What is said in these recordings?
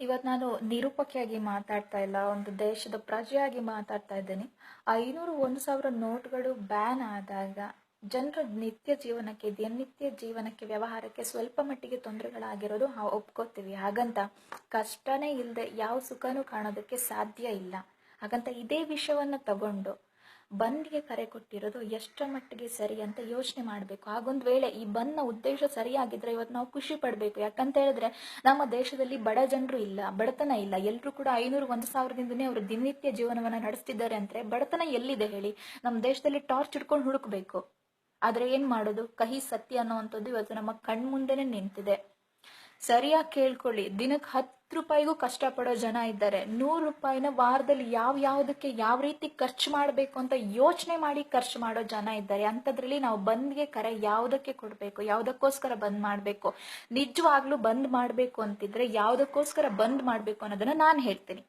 ಇವತ್ತು ನಾನು ನಿರೂಪಕಿಯಾಗಿ ಮಾತಾಡ್ತಾ ಇಲ್ಲ, ಒಂದು ದೇಶದ ಪ್ರಜೆಯಾಗಿ ಮಾತಾಡ್ತಾ ಇದ್ದೀನಿ. 500 1,000 ನೋಟ್ಗಳು ಬ್ಯಾನ್ ಆದಾಗ ಜನರ ನಿತ್ಯ ಜೀವನಕ್ಕೆ, ದಿನನಿತ್ಯ ಜೀವನಕ್ಕೆ, ವ್ಯವಹಾರಕ್ಕೆ ಸ್ವಲ್ಪ ಮಟ್ಟಿಗೆ ತೊಂದರೆಗಳಾಗಿರೋದು ಒಪ್ಕೋತೀವಿ. ಹಾಗಂತ ಕಷ್ಟನೇ ಇಲ್ಲದೆ ಯಾವ ಸುಖನೂ ಕಾಣೋದಕ್ಕೆ ಸಾಧ್ಯ ಇಲ್ಲ. ಹಾಗಂತ ಇದೇ ವಿಷಯವನ್ನು ತಗೊಂಡು ಬಂದ್ಗೆ ಕರೆ ಕೊಟ್ಟಿರೋದು ಎಷ್ಟರ ಮಟ್ಟಿಗೆ ಸರಿ ಅಂತ ಯೋಚನೆ ಮಾಡಬೇಕು. ಹಾಗೊಂದು ವೇಳೆ ಈ ಬಂದ್ನ ಉದ್ದೇಶ ಸರಿಯಾಗಿದ್ರೆ ಇವತ್ತು ನಾವು ಖುಷಿ ಪಡಬೇಕು. ಯಾಕಂತ ಹೇಳಿದ್ರೆ ನಮ್ಮ ದೇಶದಲ್ಲಿ ಬಡ ಜನರು ಇಲ್ಲ, ಬಡತನ ಇಲ್ಲ. ಎಲ್ಲರೂ ಕೂಡ 500 1,000ದಿಂದನೇ ಅವರು ದಿನನಿತ್ಯ ಜೀವನವನ್ನ ನಡೆಸ್ತಿದ್ದಾರೆ ಅಂದ್ರೆ ಬಡತನ ಎಲ್ಲಿದೆ ಹೇಳಿ? ನಮ್ಮ ದೇಶದಲ್ಲಿ ಟಾರ್ಚ್ ಹಿಡ್ಕೊಂಡು ಹುಡುಕ್ಬೇಕು. ಆದ್ರೆ ಏನ್ ಮಾಡೋದು? ಕಹಿ ಸತ್ಯ ಅನ್ನೋವಂಥದ್ದು ಇವತ್ತು ನಮ್ಮ ಕಣ್ಮುಂದೆನೆ ನಿಂತಿದೆ. ಸರಿಯಾಗಿ ಕೇಳ್ಕೊಳ್ಳಿ, ದಿನಕ್ಕೆ 10 ರೂಪಾಯಿಗೂ ಕಷ್ಟಪಡೋ ಜನ ಇದ್ದಾರೆ. 100 ರೂಪಾಯಿನ ವಾರದಲ್ಲಿ ಯಾವ್ದಕ್ಕೆ ಯಾವ ರೀತಿ ಖರ್ಚು ಮಾಡಬೇಕು ಅಂತ ಯೋಚನೆ ಮಾಡಿ ಖರ್ಚು ಮಾಡೋ ಜನ ಇದ್ದಾರೆ. ಅಂಥದ್ರಲ್ಲಿ ನಾವು ಬಂದ್ಗೆ ಕರೆ ಯಾವುದಕ್ಕೆ ಕೊಡಬೇಕು, ಯಾವುದಕ್ಕೋಸ್ಕರ ಬಂದ್ ಮಾಡಬೇಕು, ನಿಜವಾಗ್ಲೂ ಬಂದ್ ಮಾಡಬೇಕು ಅಂತಿದ್ರೆ ಯಾವುದಕ್ಕೋಸ್ಕರ ಬಂದ್ ಮಾಡಬೇಕು ಅನ್ನೋದನ್ನ ನಾನು ಹೇಳ್ತೀನಿ.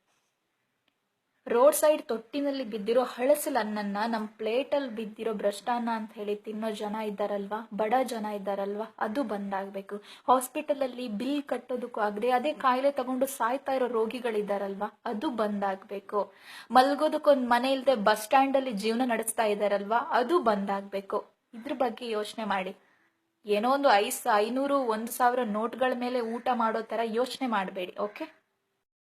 ರೋಡ್ ಸೈಡ್ ತೊಟ್ಟಿನಲ್ಲಿ ಬಿದ್ದಿರೋ ಹಳಸಲ್ ಅನ್ನನ್ನ ನಮ್ಮ ಪ್ಲೇಟಲ್ಲಿ ಬಿದ್ದಿರೋ ಭ್ರಷ್ಟಾನ್ನ ಅಂತ ಹೇಳಿ ತಿನ್ನೋ ಜನ ಇದ್ದಾರಲ್ವಾ, ಬಡ ಜನ ಇದ್ದಾರಲ್ವಾ, ಅದು ಬಂದಾಗಬೇಕು. ಹಾಸ್ಪಿಟಲಲ್ಲಿ ಬಿಲ್ ಕಟ್ಟೋದಕ್ಕೂ ಆಗದೆ ಅದೇ ಕಾಯಿಲೆ ತಗೊಂಡು ಸಾಯ್ತಾ ಇರೋ ರೋಗಿಗಳಿದ್ದಾರಲ್ವಾ, ಅದು ಬಂದಾಗಬೇಕು. ಮಲ್ಗೋದಕ್ಕೊಂದು ಮನೆ ಇಲ್ಲದೆ ಬಸ್ ಸ್ಟ್ಯಾಂಡಲ್ಲಿ ಜೀವನ ನಡೆಸ್ತಾ ಇದ್ದಾರಲ್ವಾ, ಅದು ಬಂದಾಗಬೇಕು. ಇದ್ರ ಬಗ್ಗೆ ಯೋಚನೆ ಮಾಡಿ. ಏನೋ ಒಂದು 500 1,000 ನೋಟ್ಗಳ ಮೇಲೆ ಊಟ ಮಾಡೋ ಥರ ಯೋಚನೆ ಮಾಡಬೇಡಿ. ಓಕೆ.